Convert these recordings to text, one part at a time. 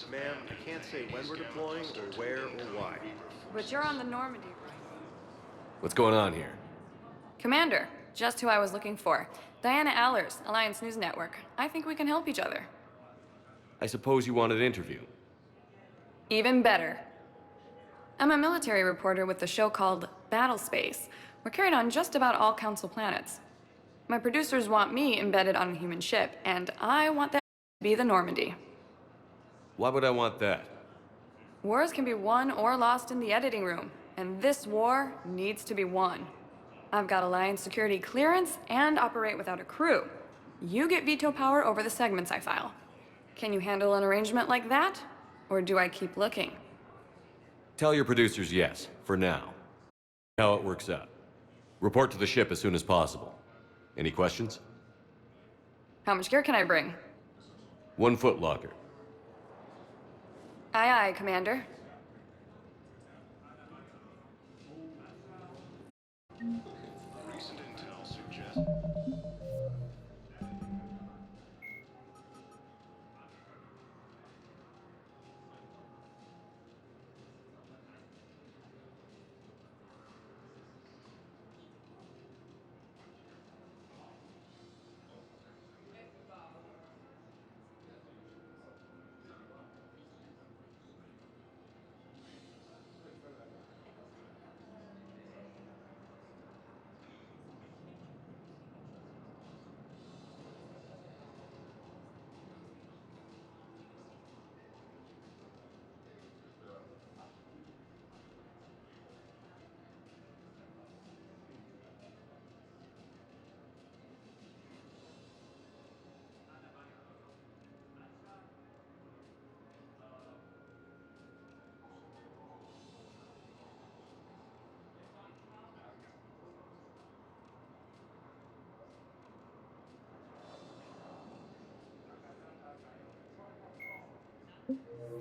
Ma'am, I can't say when we're deploying or where or why. But you're on the Normandy, right? What's going on here? Commander, just who I was looking for. Diana Allers, Alliance News Network. I think we can help each other. I suppose you want an interview. Even better. I'm a military reporter with the show called Battle Space. We're carried on just about all Council planets. My producers want me embedded on a human ship, and I want that to be the Normandy. Why would I want that? Wars can be won or lost in the editing room, and this war needs to be won. I've got Alliance security clearance and operate without a crew. You get veto power over the segments I file. Can you handle an arrangement like that? Or do I keep looking? Tell your producers yes, for now. How it works out. Report to the ship as soon as possible. Any questions? How much gear can I bring? 1 foot locker. Aye, aye, Commander. Recent intel suggests...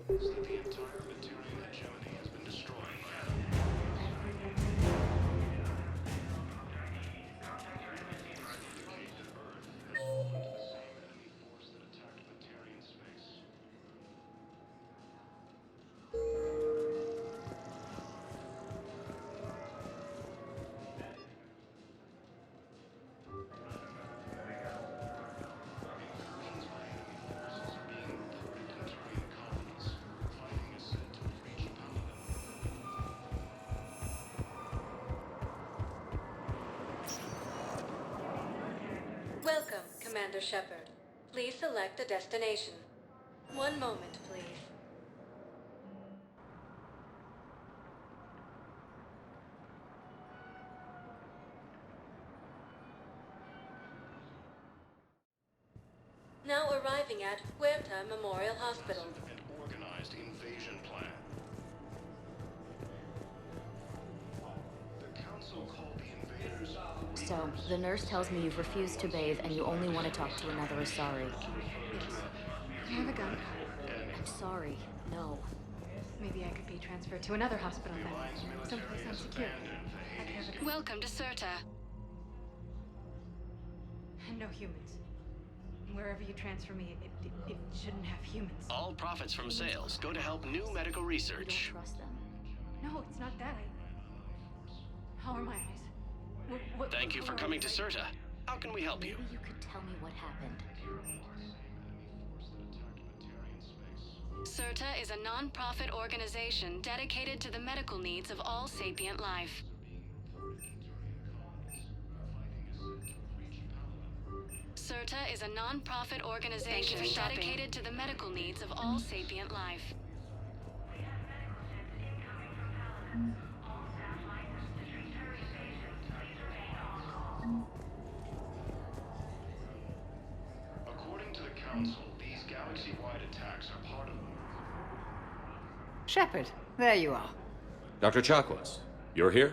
that the entire Batarian hegemony has been destroyed by Welcome, Commander Shepard. Please select a destination. One moment, please. Now arriving at Huerta Memorial Hospital. an organized invasion plan. The Council called the invaders... So, the nurse tells me you've refused to bathe and you only want to talk to another Asari. Yes. I have a gun. I'm sorry. No. Maybe I could be transferred to another hospital then. Someplace unsecure. I could have a gun. Welcome to Cirta. And no humans. Wherever you transfer me, it shouldn't have humans. All profits from sales go to help new medical You research. don't trust them. No, it's not that. How are my eyes? Thank you for coming to Cirta. How can we help you? Maybe you could tell me what happened. Cirta is a non-profit organization dedicated to the medical needs of all sapient life. Cirta is a non-profit organization dedicated to the medical needs of all sapient life. According to the Council, these galaxy-wide attacks are part of Shepard, there you are. Dr. Chakwas, you're here?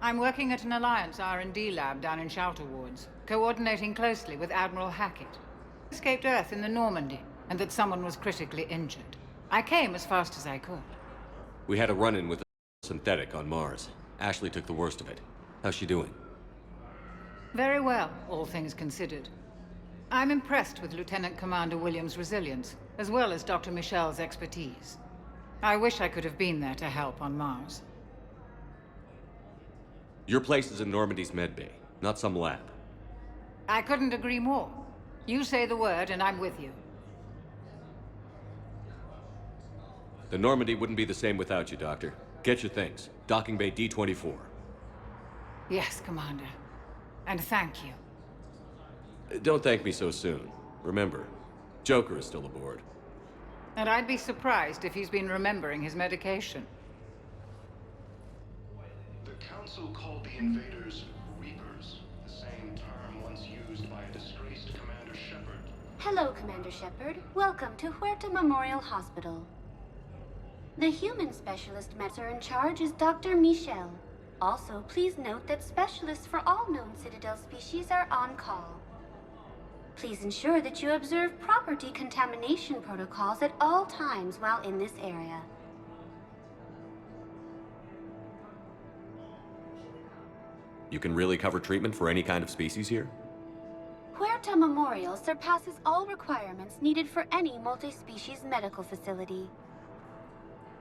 I'm working at an Alliance R&D lab down in Shelter Wards, coordinating closely with Admiral Hackett. Escaped Earth in the Normandy, and that someone was critically injured. I came as fast as I could. We had a run-in with a synthetic on Mars. Ashley took the worst of it. How's she doing? Very well, all things considered. I'm impressed with Lieutenant Commander Williams' resilience, as well as Dr. Michel's expertise. I wish I could have been there to help on Mars. Your place is in Normandy's medbay, not some lab. I couldn't agree more. You say the word and I'm with you. The Normandy wouldn't be the same without you, Doctor. Get your things. Docking Bay D-24. Yes, Commander. And thank you. Don't thank me so soon. Remember, Joker is still aboard. And I'd be surprised if he's been remembering his medication. The Council called the invaders Reapers, the same term once used by a disgraced Commander Shepard. Hello, Commander Shepard. Welcome to Huerta Memorial Hospital. The human specialist medic in charge is Dr. Michel. Also, please note that specialists for all known Citadel species are on call. Please ensure that you observe proper decontamination protocols at all times while in this area. You can really cover treatment for any kind of species here? Huerta Memorial surpasses all requirements needed for any multi-species medical facility.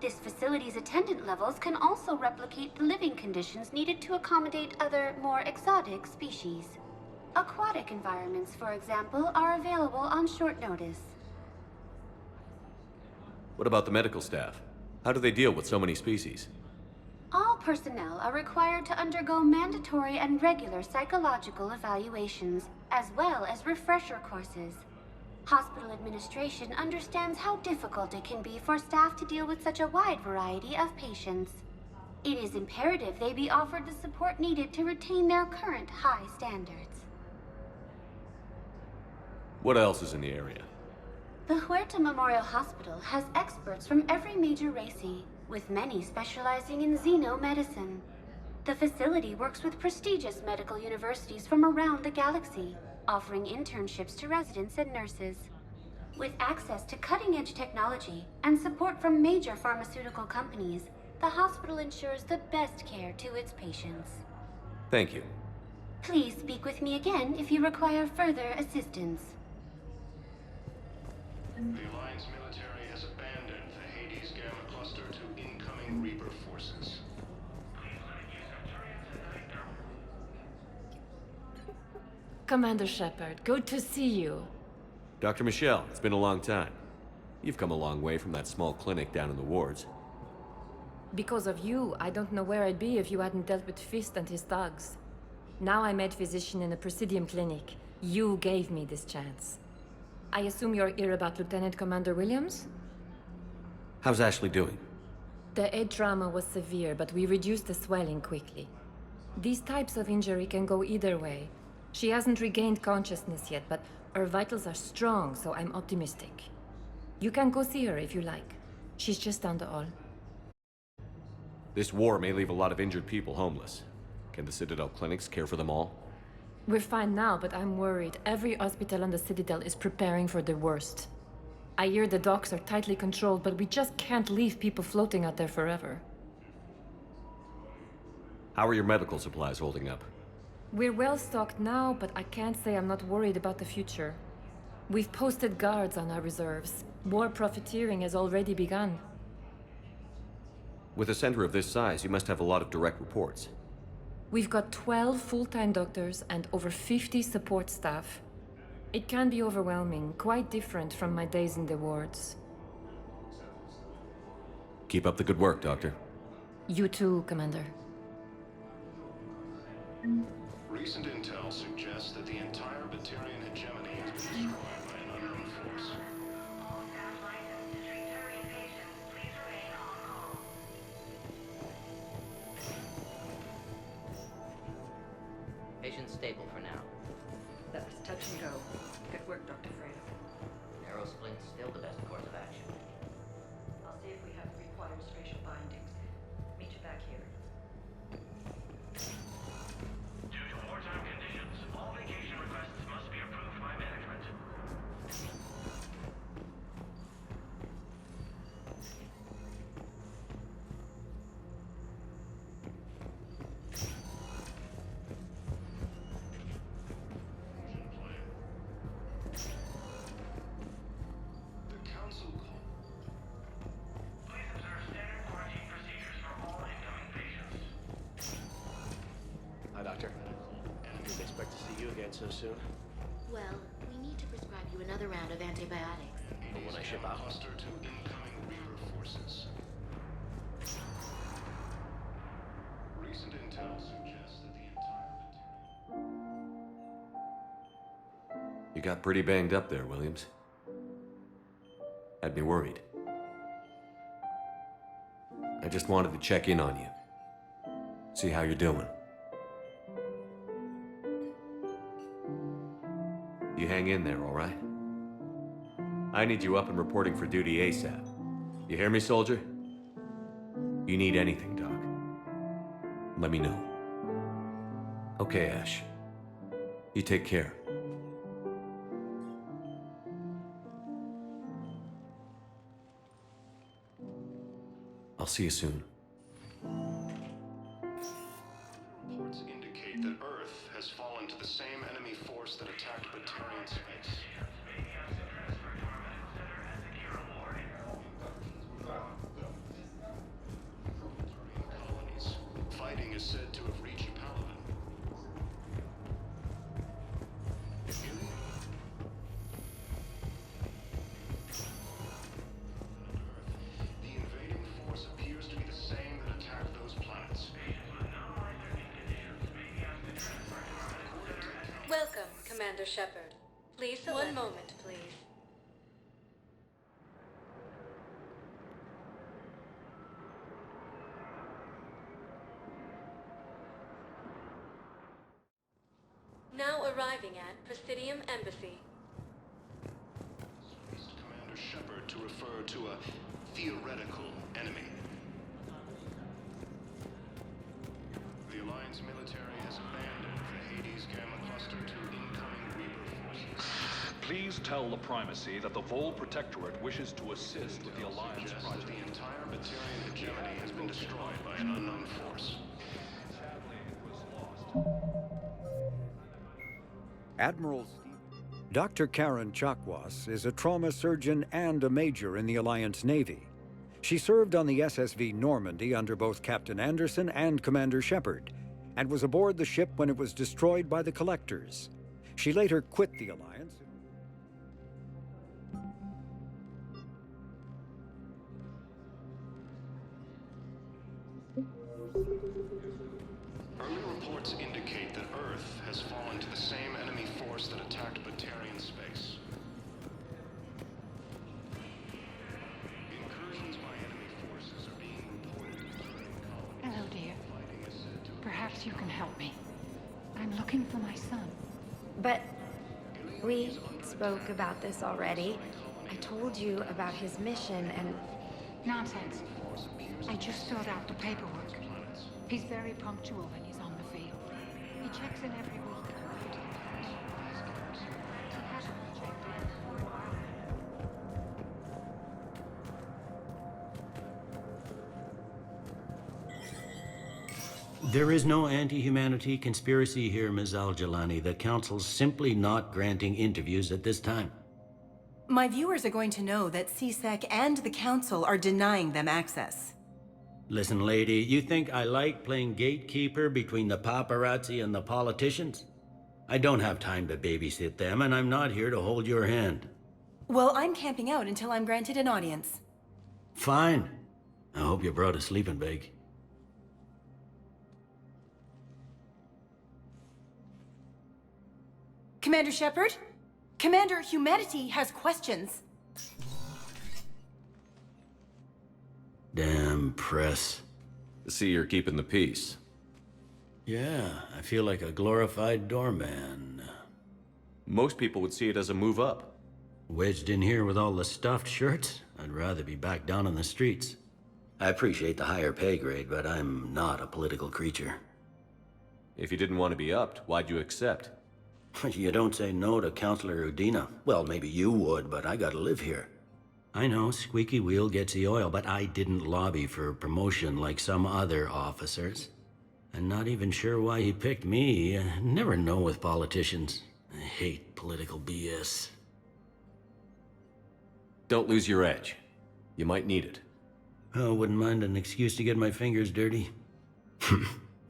This facility's attendant levels can also replicate the living conditions needed to accommodate other, more exotic species. Aquatic environments, for example, are available on short notice. What about the medical staff? How do they deal with so many species? All personnel are required to undergo mandatory and regular psychological evaluations, as well as refresher courses. Hospital administration understands how difficult it can be for staff to deal with such a wide variety of patients. It is imperative they be offered the support needed to retain their current high standards. What else is in the area? The Huerta Memorial Hospital has experts from every major race, with many specializing in xenomedicine. The facility works with prestigious medical universities from around the galaxy, offering internships to residents and nurses. With access to cutting-edge technology and support from major pharmaceutical companies, the hospital ensures the best care to its patients. Thank you. Please speak with me again if you require further assistance. The Alliance military has abandoned the Hades Gamma Cluster to incoming Reaper forces. Commander Shepard, good to see you. Dr. Michel, it's been a long time. You've come a long way from that small clinic down in the wards. Because of you, I don't know where I'd be if you hadn't dealt with Fist and his thugs. Now I'm head physician in a Presidium clinic. You gave me this chance. I assume you're here about Lieutenant Commander Williams? How's Ashley doing? The head trauma was severe, but we reduced the swelling quickly. These types of injury can go either way. She hasn't regained consciousness yet, but her vitals are strong, so I'm optimistic. You can go see her if you like. She's just down the hall. This war may leave a lot of injured people homeless. Can the Citadel clinics care for them all? We're fine now, but I'm worried. Every hospital on the Citadel is preparing for the worst. I hear the docks are tightly controlled, but we just can't leave people floating out there forever. How are your medical supplies holding up? We're well stocked now, but I can't say I'm not worried about the future. We've posted guards on our reserves. War profiteering has already begun. With a center of this size, you must have a lot of direct reports. We've got 12 full-time doctors and over 50 support staff. It can be overwhelming, quite different from my days in the wards. Keep up the good work, Doctor. You too, Commander. Recent intel suggests that the entire Batarian hegemony has been destroyed by an unknown force. Patient's stable for now. That was touch and go. Good work, Dr. Fredo. Narrow splint's still the best course of action. I'll see if we have the required dead so soon. Well, we need to prescribe you another round of antibiotics. But when I ship out. Cluster to incoming Reaper forces. Recent intel suggests that the entire You got pretty banged up there, Williams. Had me worried. I just wanted to check in on you. See how you're doing. You hang in there, all right? I need you up and reporting for duty ASAP. You hear me, soldier? You need anything, Doc. Let me know. Okay, Ash. You take care. I'll see you soon. reports indicate that Earth has fallen to the same enemy force that attacked Batarian space. Colonies. Fighting is said to have reached Paladin. The invading force appears to be the same that attacked those planets. Welcome, Commander Shepard. Please select. One moment, please. Now arriving at Presidium Embassy. Commander Shepard to refer to a theoretical enemy. The Alliance military has abandoned the Hades Gamma cluster to incoming Reaper forces. Please tell the Primacy that the Vol Protectorate wishes to assist with the Alliance project. The entire Batarian hegemony has been destroyed by an unknown force. Admiral Dr. Karen Chakwas is a trauma surgeon and a major in the Alliance Navy. She served on the SSV Normandy under both Captain Anderson and Commander Shepard, and was aboard the ship when it was destroyed by the Collectors. She later quit the Alliance. Early reports indicate that Earth has fallen to the same enemy force that attacked Batarian space. Incursions by enemy forces are being reported. Hello, dear. Perhaps you can help me. I'm looking for my son. But we spoke about this already. I told you about his mission and... Nonsense. I just filled out the paperwork. He's very punctual when he's on the field. He checks in every week. He hasn't checked in for a while. There is no anti-humanity conspiracy here, Ms. Al-Jalani. The Council's simply not granting interviews at this time. My viewers are going to know that CSEC and the Council are denying them access. Listen, lady, you think I like playing gatekeeper between the paparazzi and the politicians? I don't have time to babysit them, and I'm not here to hold your hand. Well, I'm camping out until I'm granted an audience. Fine. I hope you brought a sleeping bag. Commander Shepard? Commander, humanity has questions. Damn press. See, you're keeping the peace. Yeah, I feel like a glorified doorman. Most people would see it as a move up. Wedged in here with all the stuffed shirts? I'd rather be back down on the streets. I appreciate the higher pay grade, but I'm not a political creature. If you didn't want to be upped, why'd you accept? You don't say no to Counselor Udina. Well, maybe you would, but I gotta live here. I know, squeaky wheel gets the oil, but I didn't lobby for promotion like some other officers. I'm not even sure why he picked me. I never know with politicians. I hate political BS. Don't lose your edge. You might need it. Oh, wouldn't mind an excuse to get my fingers dirty.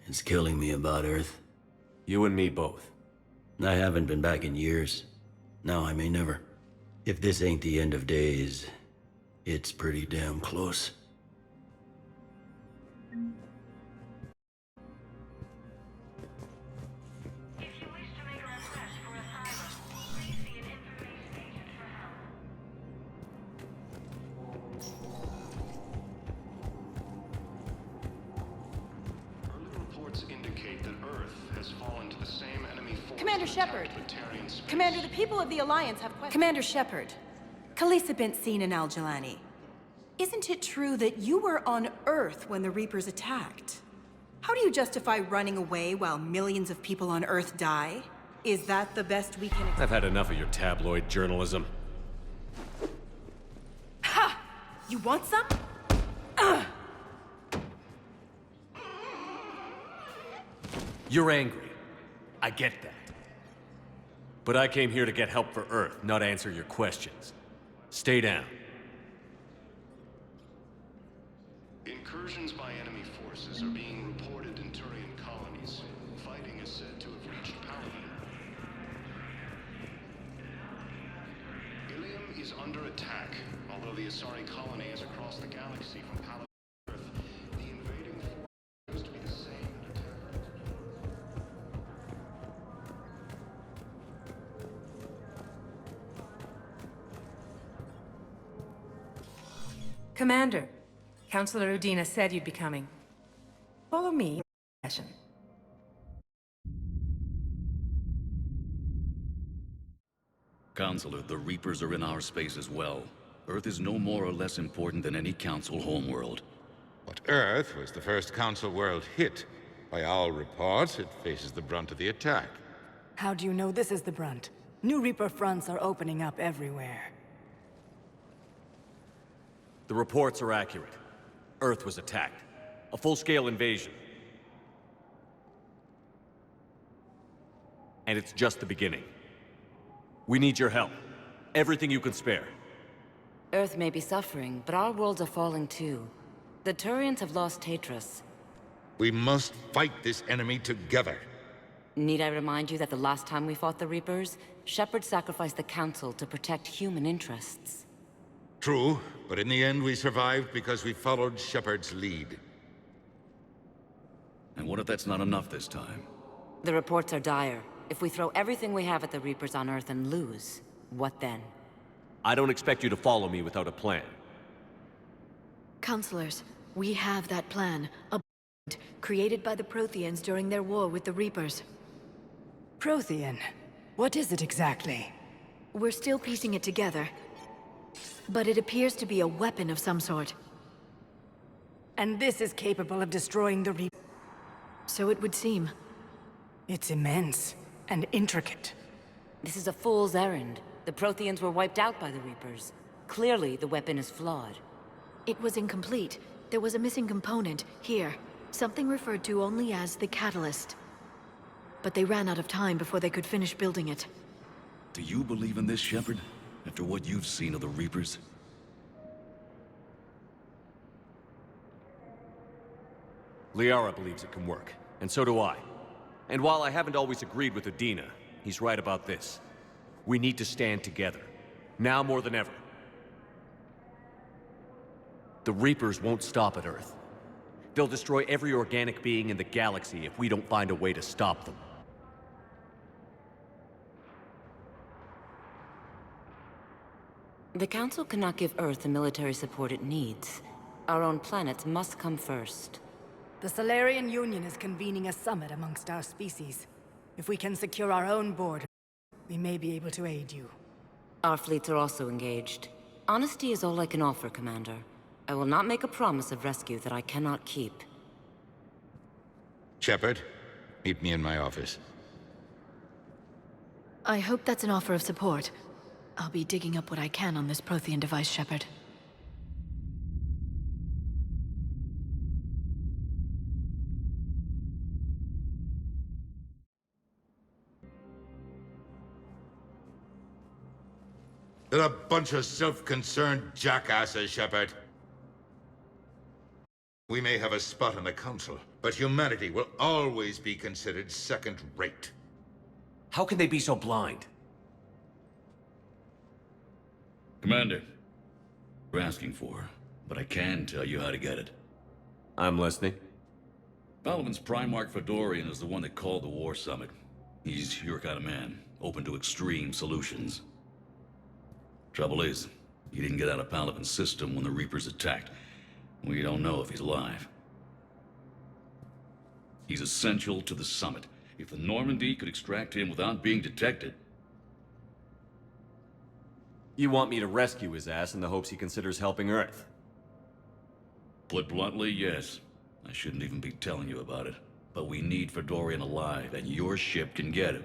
It's killing me about Earth. You and me both. I haven't been back in years. Now I may never. If this ain't the end of days, it's pretty damn close. Commander Shepard! Commander, the people of the Alliance have questions. Commander Shepard, Khaleesa bint Sin and Al-Jalani. Isn't it true that you were on Earth when the Reapers attacked? How do you justify running away while millions of people on Earth die? Is that the best we can... I've had enough of your tabloid journalism. Ha! You want some? You're angry. I get that. But I came here to get help for Earth, not answer your questions. Stay down. Incursions by enemy forces are being reported in Turian colonies. Fighting is said to have reached Paladin. Ilium is under attack. Although the Asari colony is across the galaxy from Paladin to Earth, the invading force appears to be the same. Commander, Counselor Udina said you'd be coming. Follow me. Counselor, the Reapers are in our space as well. Earth is no more or less important than any Council homeworld. But Earth was the first Council world hit. By all reports, it faces the brunt of the attack. How do you know this is the brunt? New Reaper fronts are opening up everywhere. The reports are accurate. Earth was attacked. A full-scale invasion. And it's just the beginning. We need your help. Everything you can spare. Earth may be suffering, but our worlds are falling too. The Turians have lost Tatris. We must fight this enemy together. Need I remind you that the last time we fought the Reapers, Shepard sacrificed the Council to protect human interests? True, but in the end we survived because we followed Shepard's lead. And what if that's not enough this time? The reports are dire. If we throw everything we have at the Reapers on Earth and lose, what then? I don't expect you to follow me without a plan. Counselors, we have that plan. A created by the Protheans during their war with the Reapers. Prothean? What is it exactly? We're still piecing it together. But it appears to be a weapon of some sort. And this is capable of destroying the Reapers? So it would seem. It's immense and intricate. This is a fool's errand. The Protheans were wiped out by the Reapers. Clearly, the weapon is flawed. It was incomplete. There was a missing component, here. Something referred to only as the catalyst. But they ran out of time before they could finish building it. Do you believe in this, Shepard? After what you've seen of the Reapers? Liara believes it can work, and so do I. And while I haven't always agreed with Udina, he's right about this. We need to stand together. Now more than ever. The Reapers won't stop at Earth. They'll destroy every organic being in the galaxy if we don't find a way to stop them. The Council cannot give Earth the military support it needs. Our own planets must come first. The Solarian Union is convening a summit amongst our species. If we can secure our own border, we may be able to aid you. Our fleets are also engaged. Honesty is all I can offer, Commander. I will not make a promise of rescue that I cannot keep. Shepard, meet me in my office. I hope that's an offer of support. I'll be digging up what I can on this Prothean device, Shepard. They're a bunch of self-concerned jackasses, Shepard. We may have a spot on the Council, but humanity will always be considered second-rate. How can they be so blind? Commander, you're asking for, but I can tell you how to get it. I'm listening. Palaven's Primarch Fedorian is the one that called the War Summit. He's your kind of man, open to extreme solutions. Trouble is, he didn't get out of Palaven's system when the Reapers attacked. We don't know if he's alive. He's essential to the summit. If the Normandy could extract him without being detected... You want me to rescue his ass in the hopes he considers helping Earth? Put bluntly, yes. I shouldn't even be telling you about it. But we need Fedorian alive, and your ship can get him.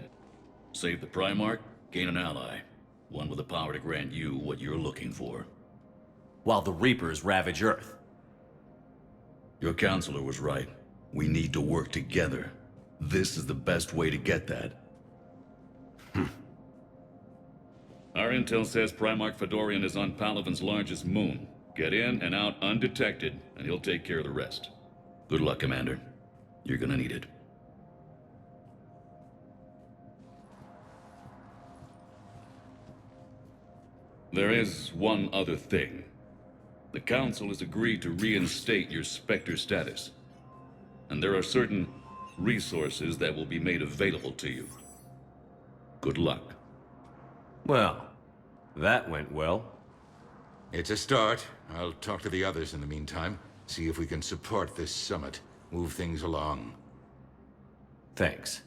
Save the Primarch, gain an ally. One with the power to grant you what you're looking for. While the Reapers ravage Earth. Your counselor was right. We need to work together. This is the best way to get that. Our intel says Primarch Fedorian is on Palaven's largest moon. Get in and out undetected, and he'll take care of the rest. Good luck, Commander. You're gonna need it. There is one other thing. The Council has agreed to reinstate your Spectre status. And there are certain resources that will be made available to you. Good luck. Well, that went well. It's a start. I'll talk to the others in the meantime. See if we can support this summit. Move things along. Thanks.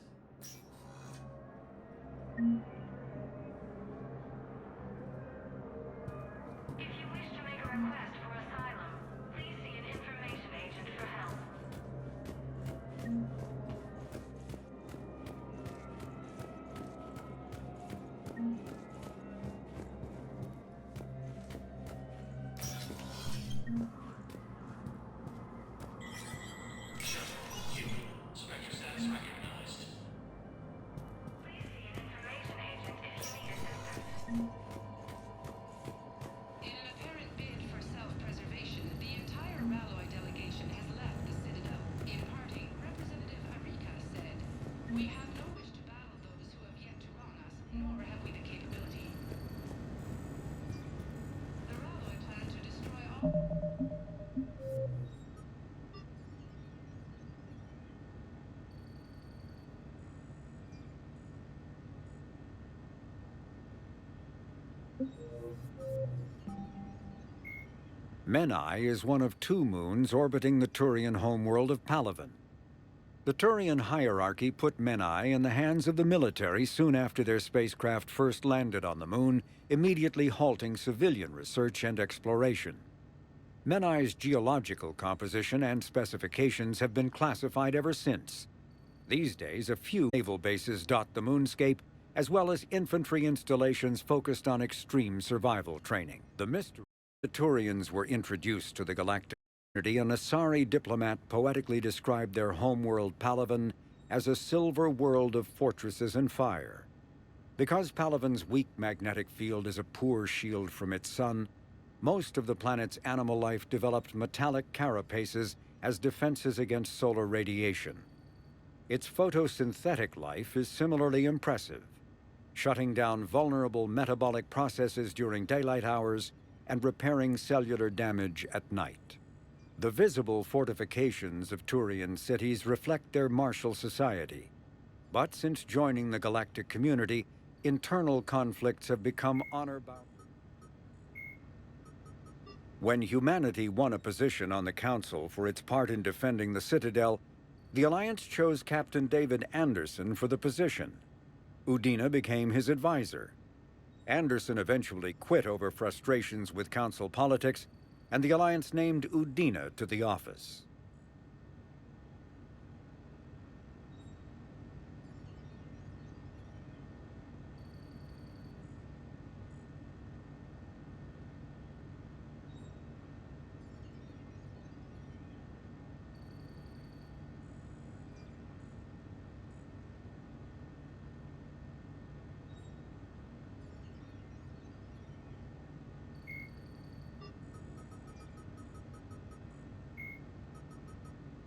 Menai is one of 2 moons orbiting the Turian homeworld of Palaven. The Turian hierarchy put Menai in the hands of the military soon after their spacecraft first landed on the moon, immediately halting civilian research and exploration. Menai's geological composition and specifications have been classified ever since. These days, a few naval bases dot the moonscape, as well as infantry installations focused on extreme survival training. The mystery the Turians were introduced to the galactic community, and Asari diplomat poetically described their homeworld Palaven as a silver world of fortresses and fire. Because Palaven's weak magnetic field is a poor shield from its sun, most of the planet's animal life developed metallic carapaces as defenses against solar radiation. Its photosynthetic life is similarly impressive, shutting down vulnerable metabolic processes during daylight hours and repairing cellular damage at night. The visible fortifications of Turian cities reflect their martial society. But since joining the galactic community, internal conflicts have become honor-bound. When humanity won a position on the Council for its part in defending the Citadel, the Alliance chose Captain David Anderson for the position. Udina became his advisor. Anderson eventually quit over frustrations with Council politics, and the Alliance named Udina to the office.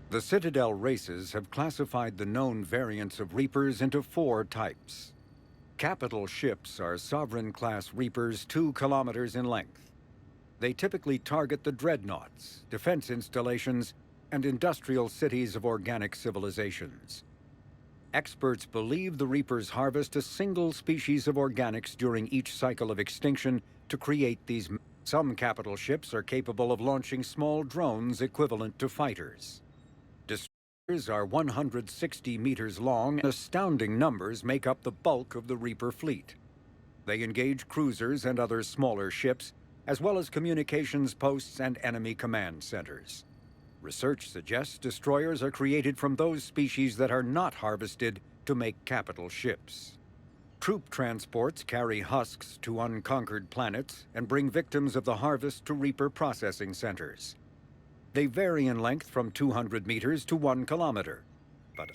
The Citadel races have classified the known variants of Reapers into 4 types. Capital ships are Sovereign-class Reapers 2 kilometers in length. They typically target the dreadnoughts, defense installations, and industrial cities of organic civilizations. Experts believe the Reapers harvest a single species of organics during each cycle of extinction to create these. Some capital ships are capable of launching small drones equivalent to fighters. Destroyers are 160 meters long. Astounding numbers make up the bulk of the Reaper fleet. They engage cruisers and other smaller ships, as well as communications posts and enemy command centers. Research suggests destroyers are created from those species that are not harvested to make capital ships. Troop transports carry husks to unconquered planets and bring victims of the harvest to Reaper processing centers. They vary in length from 200 meters to 1 kilometer, but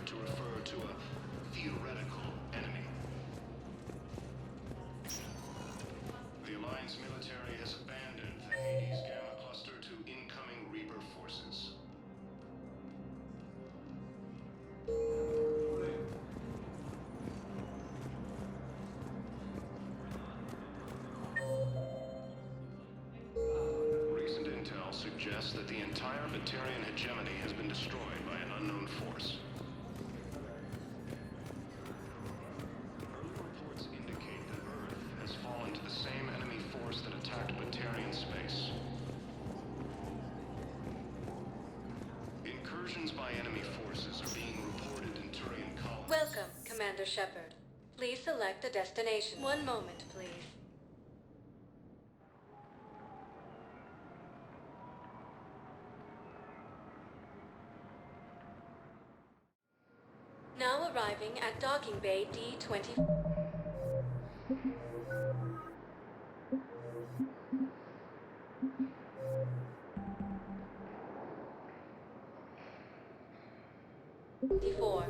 to refer to a theoretical enemy. The Alliance military has abandoned the Hades Gamma Cluster to incoming Reaper forces. Recent intel suggests that the entire Batarian hegemony has been destroyed by an unknown force. Early reports indicate that Earth has fallen to the same enemy force that attacked Batarian space. Incursions by enemy forces are being reported in Turian colonies. Welcome, Commander Shepard. Please select a destination. One moment, please. Now arriving at Docking Bay D-20. D4.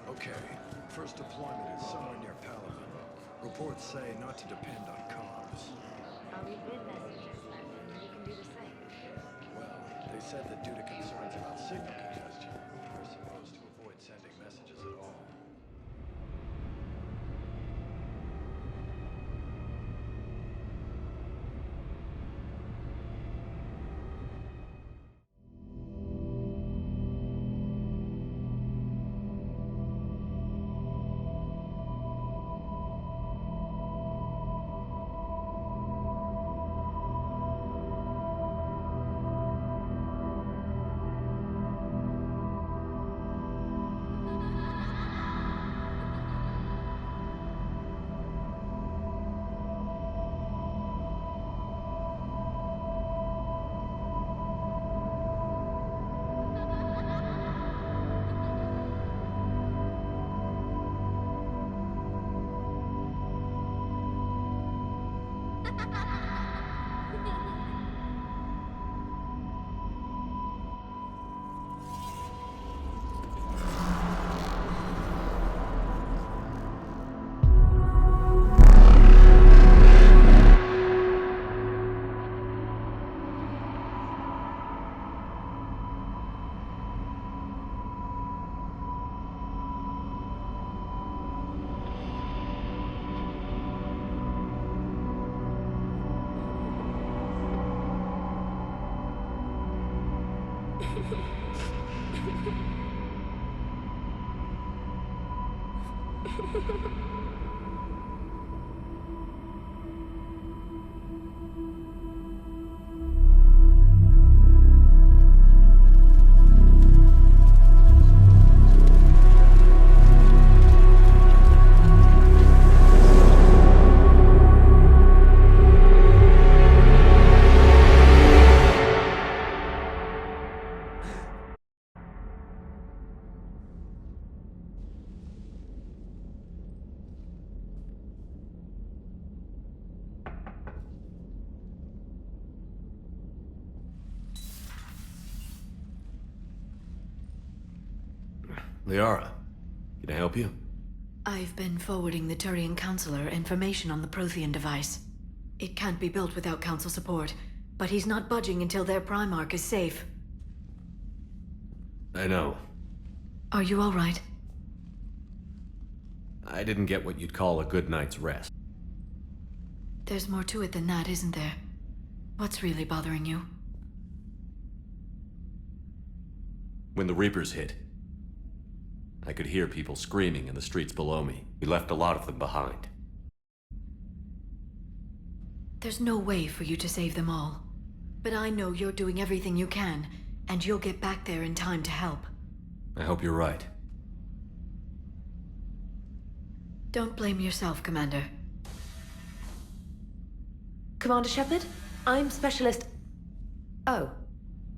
Okay, first deployment is somewhere near Palaven. Reports say not to depend on comms. I'll leave good messages, and you can do the same. Well, they said that due to concerns about signal congestion, we're supposed to avoid sending messages at all. Liara, can I help you? I've been forwarding the Turian Counselor information on the Prothean device. It can't be built without Council support, but he's not budging until their Primarch is safe. I know. Are you all right? I didn't get what you'd call a good night's rest. There's more to it than that, isn't there? What's really bothering you? When the Reapers hit, I could hear people screaming in the streets below me. We left a lot of them behind. There's no way for you to save them all. But I know you're doing everything you can, and you'll get back there in time to help. I hope you're right. Don't blame yourself, Commander. Commander Shepard? I'm Specialist... Oh.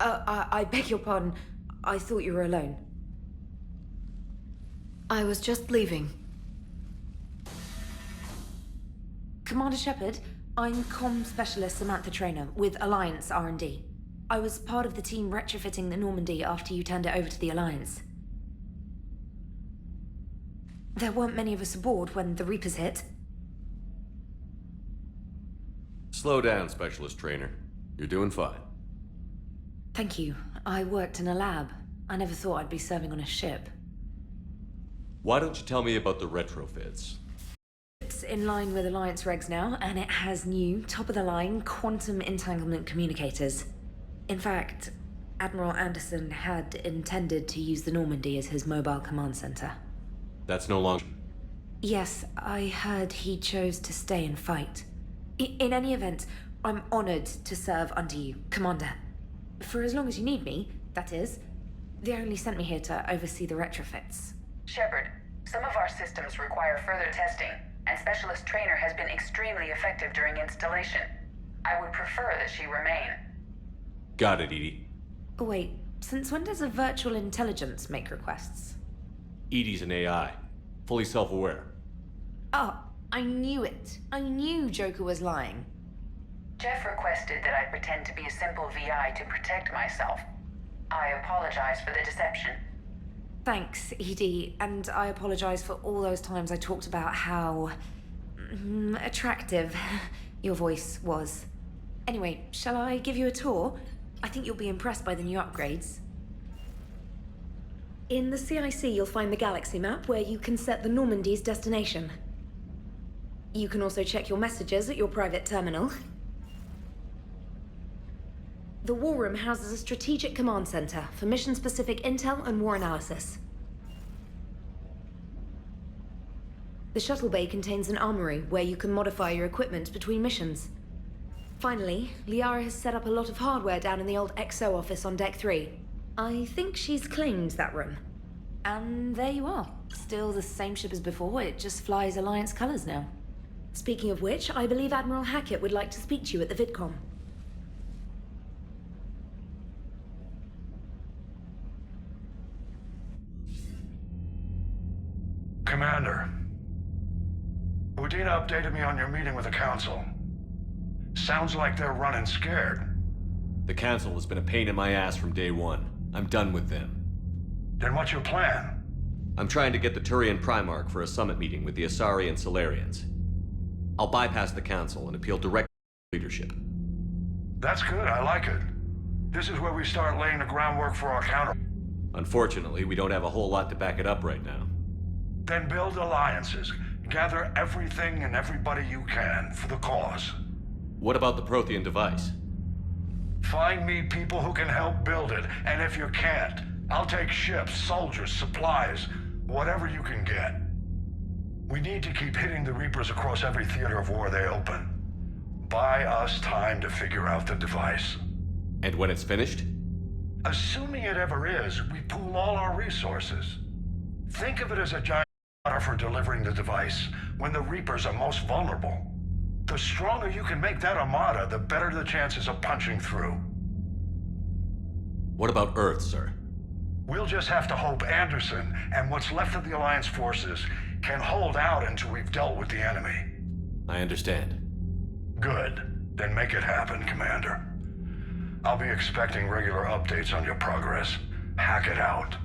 I beg your pardon. I thought you were alone. I was just leaving. Commander Shepard, I'm comm specialist Samantha Traynor with Alliance R&D. I was part of the team retrofitting the Normandy after you turned it over to the Alliance. There weren't many of us aboard when the Reapers hit. Slow down, Specialist Trainer. You're doing fine. Thank you. I worked in a lab. I never thought I'd be serving on a ship. Why don't you tell me about the retrofits? It's in line with Alliance regs now, and it has new, top-of-the-line quantum entanglement communicators. In fact, Admiral Anderson had intended to use the Normandy as his mobile command center. That's no longer... Yes, I heard he chose to stay and fight. In any event, I'm honored to serve under you, Commander. For as long as you need me, that is. They only sent me here to oversee the retrofits. Shepard, some of our systems require further testing, and Specialist Trainer has been extremely effective during installation. I would prefer that she remain. Got it, Edie. Wait, since when does a virtual intelligence make requests? Edie's an AI. Fully self-aware. Oh, I knew it. I knew Joker was lying. Jeff requested that I pretend to be a simple VI to protect myself. I apologize for the deception. Thanks, Edie, and I apologize for all those times I talked about how... attractive your voice was. Anyway, shall I give you a tour? I think you'll be impressed by the new upgrades. In the CIC, you'll find the galaxy map where you can set the Normandy's destination. You can also check your messages at your private terminal. The War Room houses a strategic command center for mission-specific intel and war analysis. The shuttle bay contains an armory where you can modify your equipment between missions. Finally, Liara has set up a lot of hardware down in the old XO office on Deck 3. I think she's claimed that room. And there you are. Still the same ship as before, it just flies Alliance colors now. Speaking of which, I believe Admiral Hackett would like to speak to you at the VidCom. Commander, Udina updated me on your meeting with the Council. Sounds like they're running scared. The Council has been a pain in my ass from day one. I'm done with them. Then what's your plan? I'm trying to get the Turian Primarch for a summit meeting with the Asari and Solarians. I'll bypass the Council and appeal directly to leadership. That's good, I like it. This is where we start laying the groundwork for our counter. Unfortunately, we don't have a whole lot to back it up right now. Then build alliances. Gather everything and everybody you can for the cause. What about the Prothean device? Find me people who can help build it, and if you can't, I'll take ships, soldiers, supplies, whatever you can get. We need to keep hitting the Reapers across every theater of war they open. Buy us time to figure out the device. And when it's finished? Assuming it ever is, we pool all our resources. Think of it as a giant order for delivering the device when the Reapers are most vulnerable. The stronger you can make that armada, the better the chances of punching through. What about Earth, sir? We'll just have to hope Anderson and what's left of the Alliance forces can hold out until we've dealt with the enemy. I understand. Good. Then make it happen, Commander. I'll be expecting regular updates on your progress. Hack it out.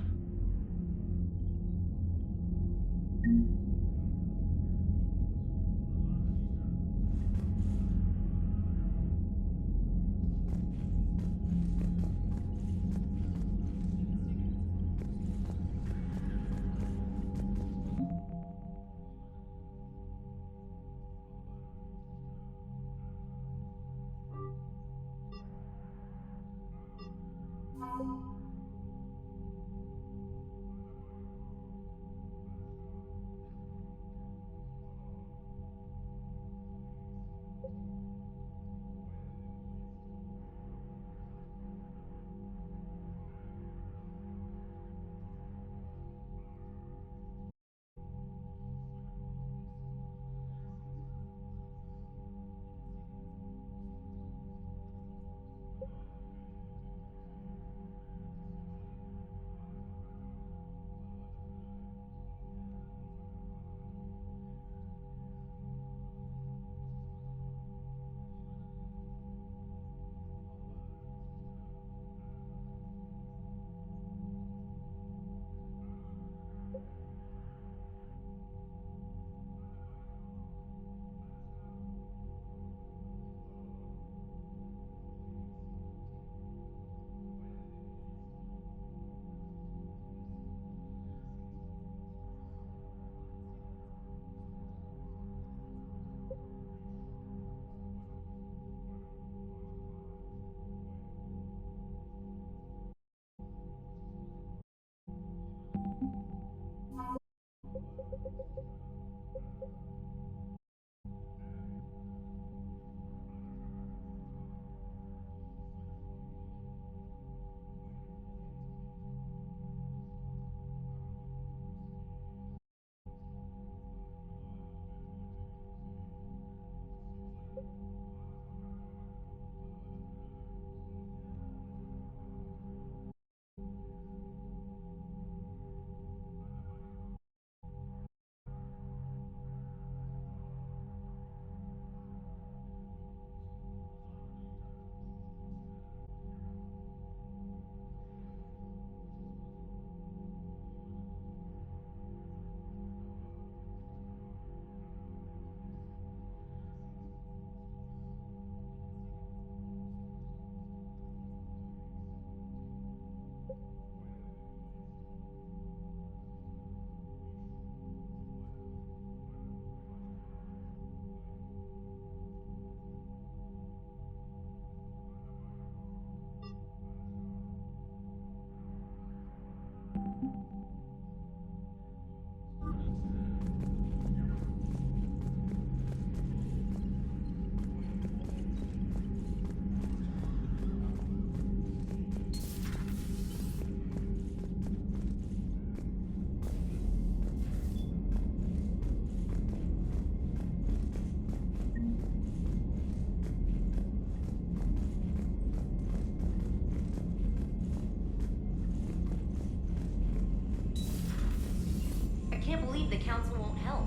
the Council won't help.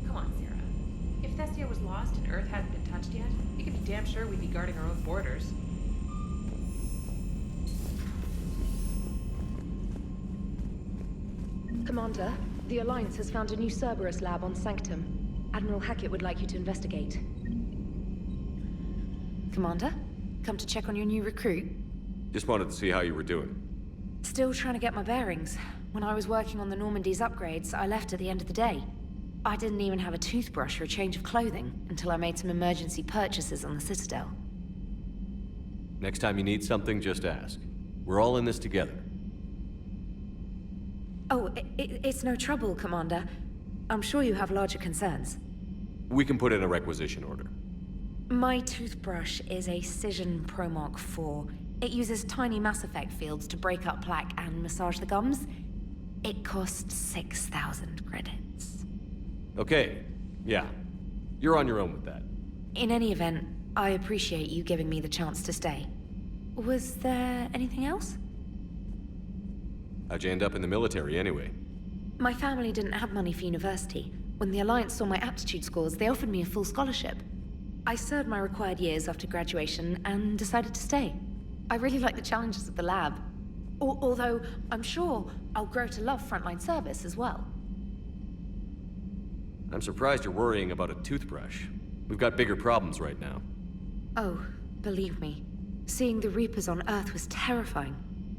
Come on, Sarah. If Thessia was lost and Earth hadn't been touched yet, you can be damn sure we'd be guarding our own borders. Commander, the Alliance has found a new Cerberus lab on Sanctum. Admiral Hackett would like you to investigate. Commander, come to check on your new recruit? Just wanted to see how you were doing. Still trying to get my bearings. When I was working on the Normandy's upgrades, I left at the end of the day. I didn't even have a toothbrush or a change of clothing until I made some emergency purchases on the Citadel. Next time you need something, just ask. We're all in this together. Oh, it's no trouble, Commander. I'm sure you have larger concerns. We can put in a requisition order. My toothbrush is a Cision Pro Mark IV. It uses tiny Mass Effect fields to break up plaque and massage the gums. It costs 6,000 credits. Okay, yeah. You're on your own with that. In any event, I appreciate you giving me the chance to stay. Was there anything else? How'd you end up in the military anyway? My family didn't have money for university. When the Alliance saw my aptitude scores, they offered me a full scholarship. I served my required years after graduation and decided to stay. I really like the challenges of the lab. Although, I'm sure I'll grow to love frontline service as well. I'm surprised you're worrying about a toothbrush. We've got bigger problems right now. Oh, believe me. Seeing the Reapers on Earth was terrifying.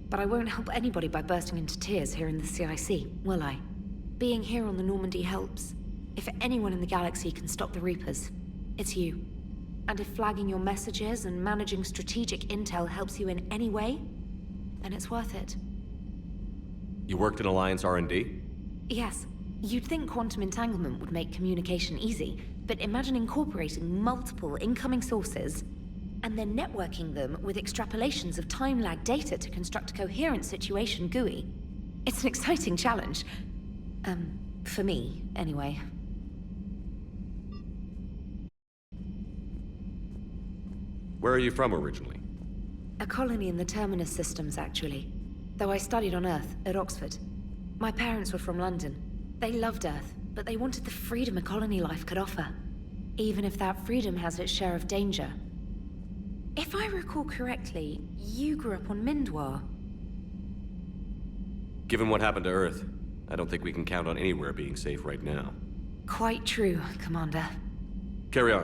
But I won't help anybody by bursting into tears here in the CIC, will I? Being here on the Normandy helps. If anyone in the galaxy can stop the Reapers, it's you. And if flagging your messages and managing strategic intel helps you in any way, then it's worth it. You worked in Alliance R&D? Yes. You'd think quantum entanglement would make communication easy, but imagine incorporating multiple incoming sources and then networking them with extrapolations of time-lag data to construct a coherent situation GUI. It's an exciting challenge. For me, anyway. Where are you from originally? A colony in the Terminus systems, actually. Though I studied on Earth, at Oxford. My parents were from London. They loved Earth, but they wanted the freedom a colony life could offer. Even if that freedom has its share of danger. If I recall correctly, you grew up on Mindwar. Given what happened to Earth, I don't think we can count on anywhere being safe right now. Quite true, Commander. Carry on.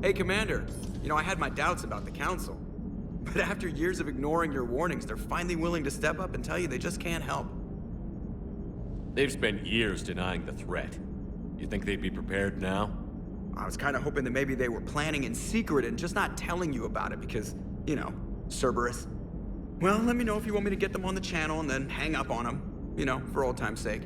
Hey, Commander. You know, I had my doubts about the Council. But after years of ignoring your warnings, they're finally willing to step up and tell you they just can't help. They've spent years denying the threat. You think they'd be prepared now? I was kind of hoping that maybe they were planning in secret and just not telling you about it because, you know, Cerberus. Well, let me know if you want me to get them on the channel and then hang up on them. You know, for old time's sake.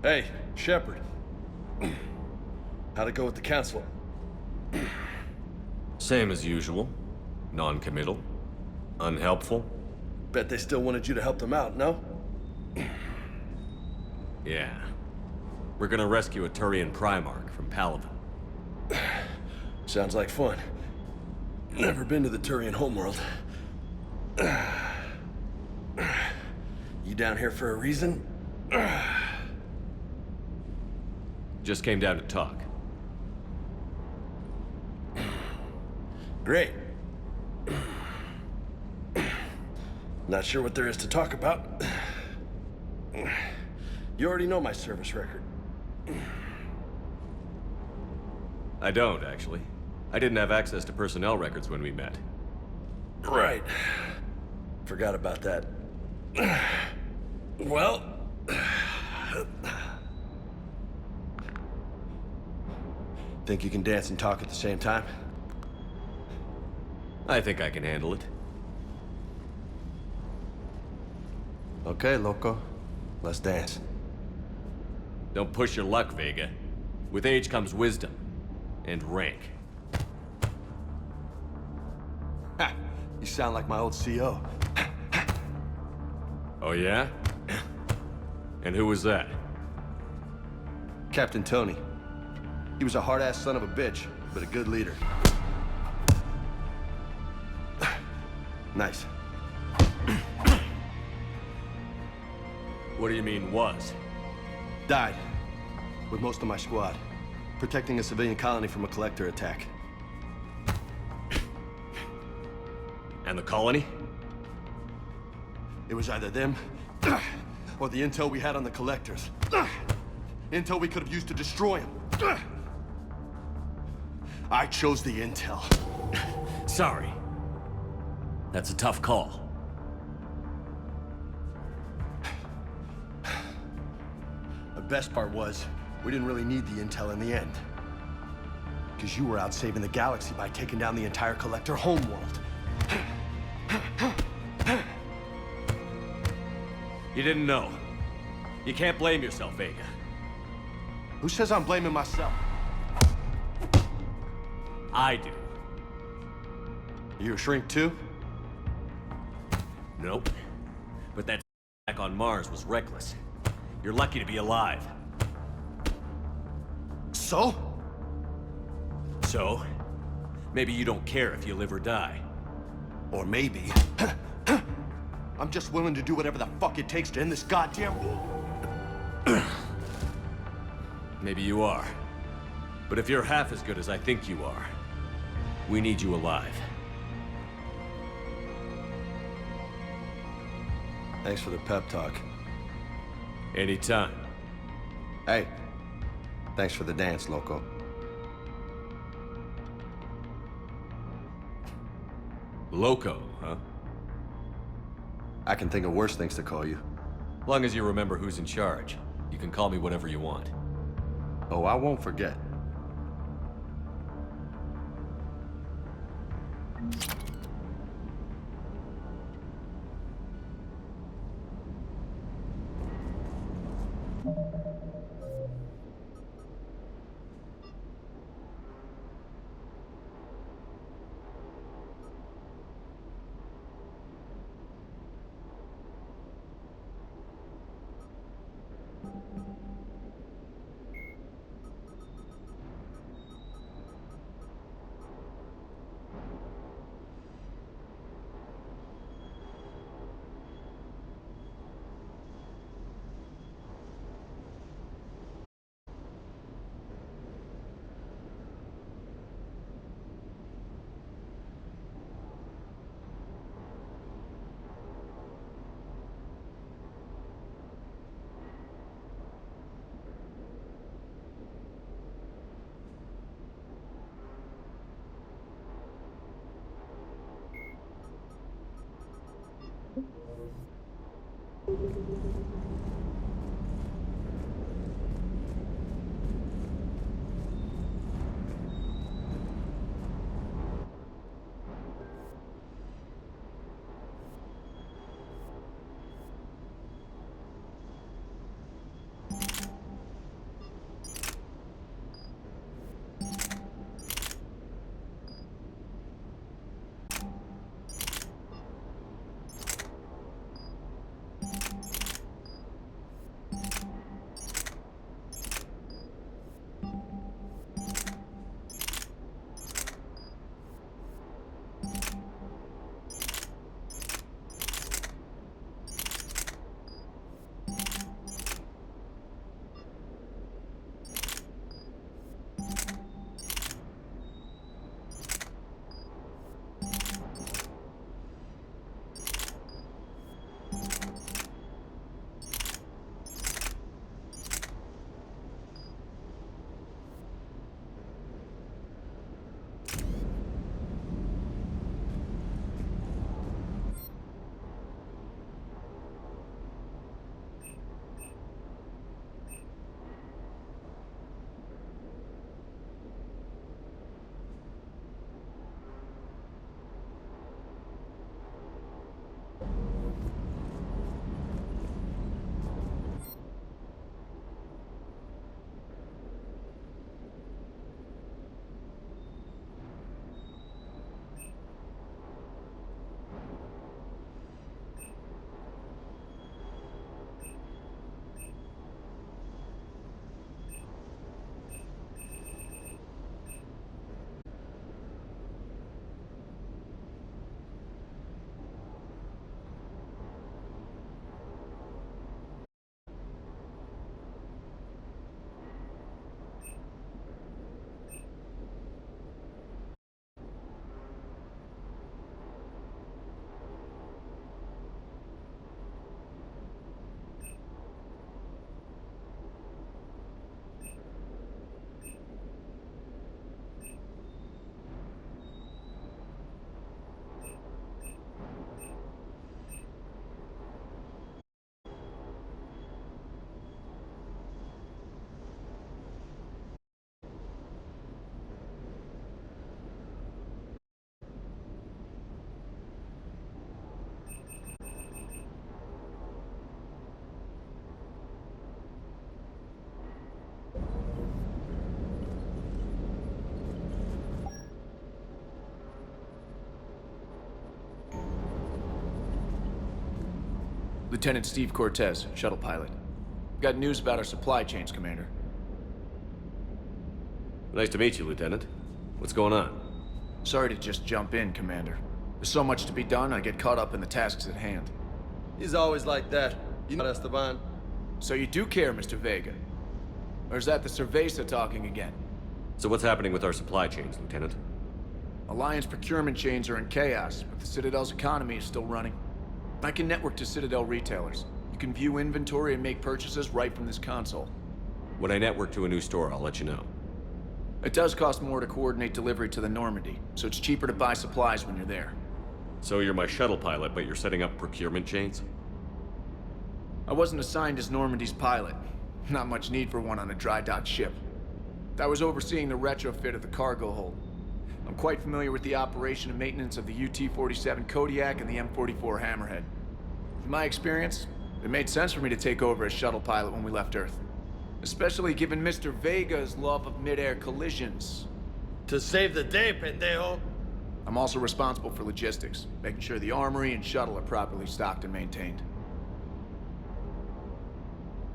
Hey, Shepard. How'd it go with the council? Same as usual. Non-committal. Unhelpful. Bet they still wanted you to help them out, no? Yeah. We're gonna rescue a Turian Primarch from Palaven. Sounds like fun. Never been to the Turian homeworld. You down here for a reason? Just came down to talk. Great. Not sure what there is to talk about. You already know my service record. I don't, actually. I didn't have access to personnel records when we met. Right. Forgot about that. Well... Think you can dance and talk at the same time? I think I can handle it. Okay, loco. Let's dance. Don't push your luck, Vega. With age comes wisdom. And rank. Ha! You sound like my old CO. Oh yeah? And who was that? Captain Tony. He was a hard-ass son of a bitch, but a good leader. Nice. What do you mean, was? Died. With most of my squad. Protecting a civilian colony from a collector attack. And the colony? It was either them, or the intel we had on the collectors. Intel we could have used to destroy them. I chose the intel. Sorry. That's a tough call. The best part was, we didn't really need the intel in the end. Because you were out saving the galaxy by taking down the entire collector homeworld. You didn't know. You can't blame yourself, Vega. Who says I'm blaming myself? I do. You a shrink too? Nope. But that attack on Mars was reckless. You're lucky to be alive. So? So? Maybe you don't care if you live or die. Or maybe... I'm just willing to do whatever the fuck it takes to end this goddamn war. Maybe you are. But if you're half as good as I think you are, we need you alive. Thanks for the pep talk. Anytime. Hey, thanks for the dance, loco. Loco, huh? I can think of worse things to call you. Long as you remember who's in charge, you can call me whatever you want. Oh, I won't forget. Lieutenant Steve Cortez, shuttle pilot. Got news about our supply chains, Commander. Nice to meet you, Lieutenant. What's going on? Sorry to just jump in, Commander. There's so much to be done, I get caught up in the tasks at hand. He's always like that. You know, Esteban. So you do care, Mr. Vega? Or is that the Cerveza talking again? So what's happening with our supply chains, Lieutenant? Alliance procurement chains are in chaos, but the Citadel's economy is still running. I can network to Citadel retailers. You can view inventory and make purchases right from this console. When I network to a new store, I'll let you know. It does cost more to coordinate delivery to the Normandy, so it's cheaper to buy supplies when you're there. So you're my shuttle pilot, but you're setting up procurement chains? I wasn't assigned as Normandy's pilot. Not much need for one on a dry dock ship. I was overseeing the retrofit of the cargo hold. I'm quite familiar with the operation and maintenance of the UT-47 Kodiak and the M44 Hammerhead. In my experience, it made sense for me to take over as shuttle pilot when we left Earth. Especially given Mr. Vega's love of mid-air collisions. To save the day, pendejo. I'm also responsible for logistics, making sure the armory and shuttle are properly stocked and maintained.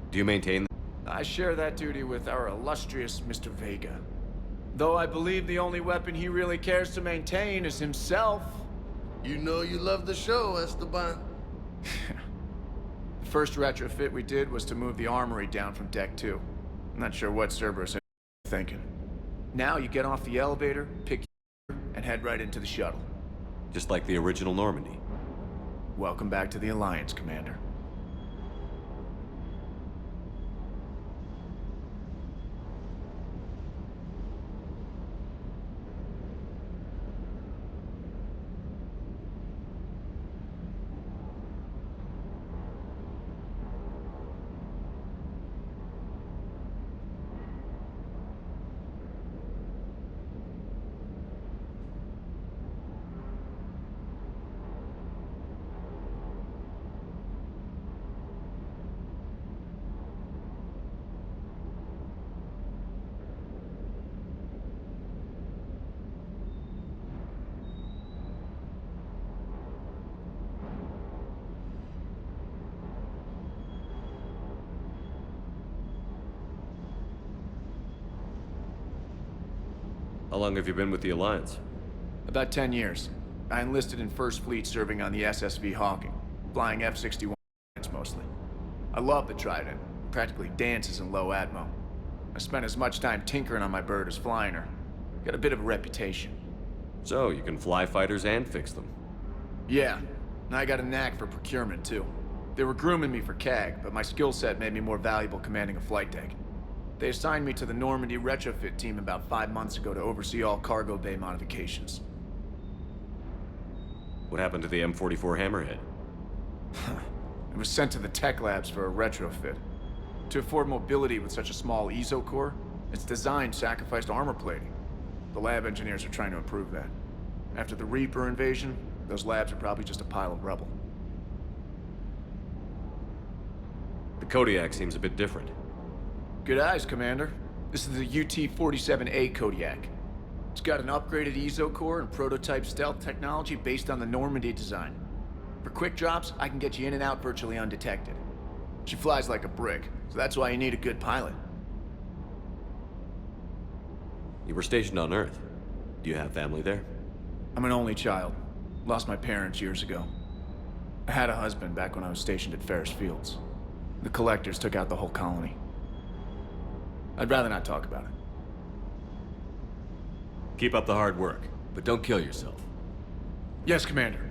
Do you maintain? I share that duty with our illustrious Mr. Vega. Though I believe the only weapon he really cares to maintain is himself. You know you love the show, Esteban. The first retrofit we did was to move the armory down from Deck 2. I'm not sure what Cerberus is thinking. Now you get off the elevator, pick your and head right into the shuttle. Just like the original Normandy. Welcome back to the Alliance, Commander. How long have you been with the Alliance? About 10 years. I enlisted in First Fleet serving on the SSV Hawking, flying F-61 mostly. I love the Trident. Practically dances in low atmo. I spent as much time tinkering on my bird as flying her. Got a bit of a reputation. So, you can fly fighters and fix them? Yeah, and I got a knack for procurement too. They were grooming me for CAG, but my skill set made me more valuable commanding a flight deck. They assigned me to the Normandy retrofit team about 5 months ago to oversee all cargo bay modifications. What happened to the M44 Hammerhead? It was sent to the tech labs for a retrofit. To afford mobility with such a small ESO core, its design sacrificed armor plating. The lab engineers are trying to improve that. After the Reaper invasion, those labs are probably just a pile of rubble. The Kodiak seems a bit different. Good eyes, Commander. This is the UT-47A Kodiak. It's got an upgraded ESO core and prototype stealth technology based on the Normandy design. For quick drops, I can get you in and out virtually undetected. She flies like a brick, so that's why you need a good pilot. You were stationed on Earth. Do you have family there? I'm an only child. Lost my parents years ago. I had a husband back when I was stationed at Ferris Fields. The collectors took out the whole colony. I'd rather not talk about it. Keep up the hard work, but don't kill yourself. Yes, Commander.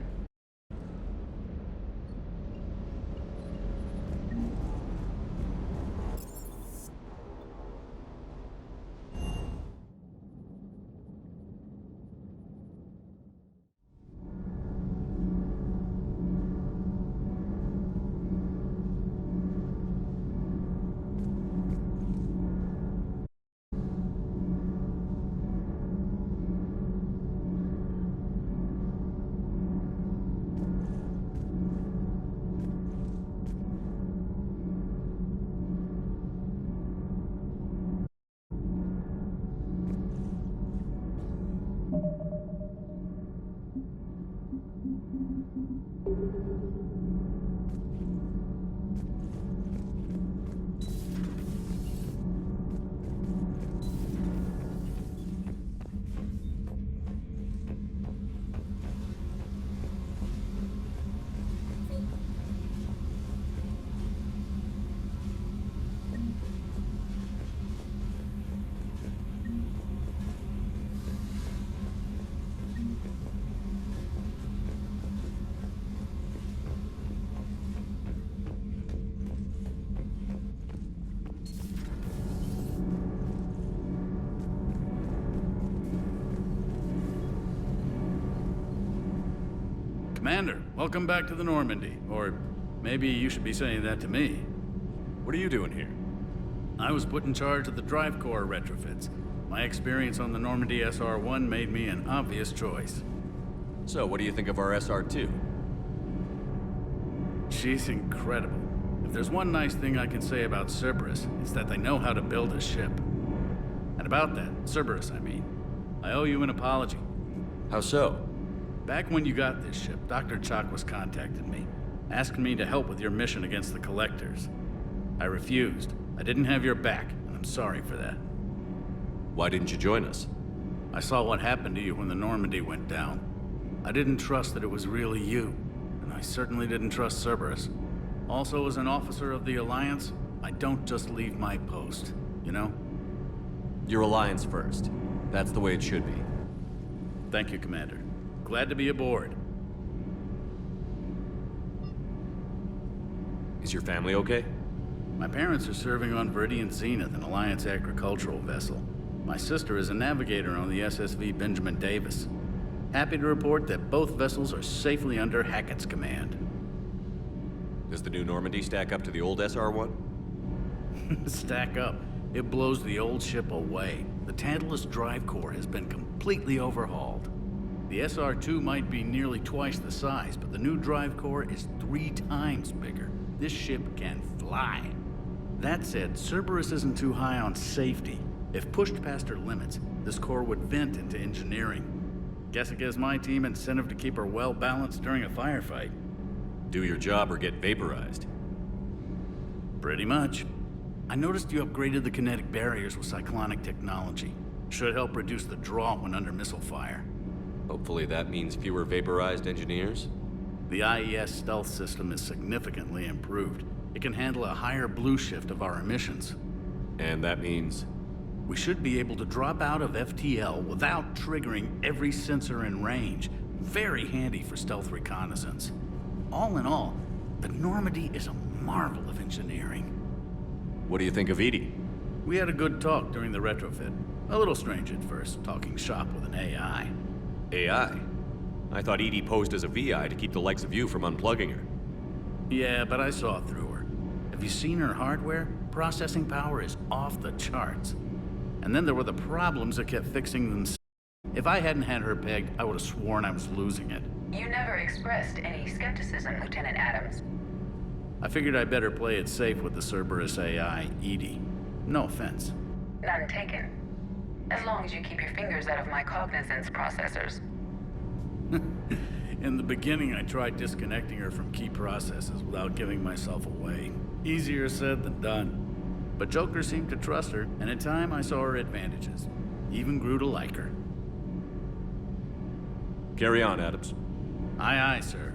Commander, welcome back to the Normandy. Or maybe you should be saying that to me. What are you doing here? I was put in charge of the drive core retrofits. My experience on the Normandy SR-1 made me an obvious choice. So, what do you think of our SR-2? She's incredible. If there's one nice thing I can say about Cerberus, it's that they know how to build a ship. And about that, Cerberus, I mean, I owe you an apology. How so? Back when you got this ship, Dr. Chakwas contacted me, asking me to help with your mission against the Collectors. I refused. I didn't have your back, and I'm sorry for that. Why didn't you join us? I saw what happened to you when the Normandy went down. I didn't trust that it was really you, and I certainly didn't trust Cerberus. Also, as an officer of the Alliance, I don't just leave my post, you know? Your Alliance first. That's the way it should be. Thank you, Commander. Glad to be aboard. Is your family okay? My parents are serving on Viridian Zenith, an Alliance agricultural vessel. My sister is a navigator on the SSV Benjamin Davis. Happy to report that both vessels are safely under Hackett's command. Does the new Normandy stack up to the old SR-1? Stack up. It blows the old ship away. The Tantalus drive core has been completely overhauled. The SR-2 might be nearly twice the size, but the new drive core is 3 times bigger. This ship can fly. That said, Cerberus isn't too high on safety. If pushed past her limits, this core would vent into engineering. Guess it gives my team incentive to keep her well balanced during a firefight. Do your job or get vaporized. Pretty much. I noticed you upgraded the kinetic barriers with cyclonic technology. Should help reduce the draw when under missile fire. Hopefully that means fewer vaporized engineers? The IES stealth system is significantly improved. It can handle a higher blue shift of our emissions. And that means? We should be able to drop out of FTL without triggering every sensor in range. Very handy for stealth reconnaissance. All in all, the Normandy is a marvel of engineering. What do you think of Edie? We had a good talk during the retrofit. A little strange at first, talking shop with an AI. AI? I thought Edie posed as a VI to keep the likes of you from unplugging her. Yeah, but I saw through her. Have you seen her hardware? Processing power is off the charts. And then there were the problems that kept fixing themselves. If I hadn't had her pegged, I would have sworn I was losing it. You never expressed any skepticism, Lieutenant Adams. I figured I'd better play it safe with the Cerberus AI, Edie. No offense. None taken. As long as you keep your fingers out of my cognizance processors. In the beginning, I tried disconnecting her from key processes without giving myself away. Easier said than done. But Joker seemed to trust her, and in time I saw her advantages. Even grew to like her. Carry on, Adams. Aye, aye, sir.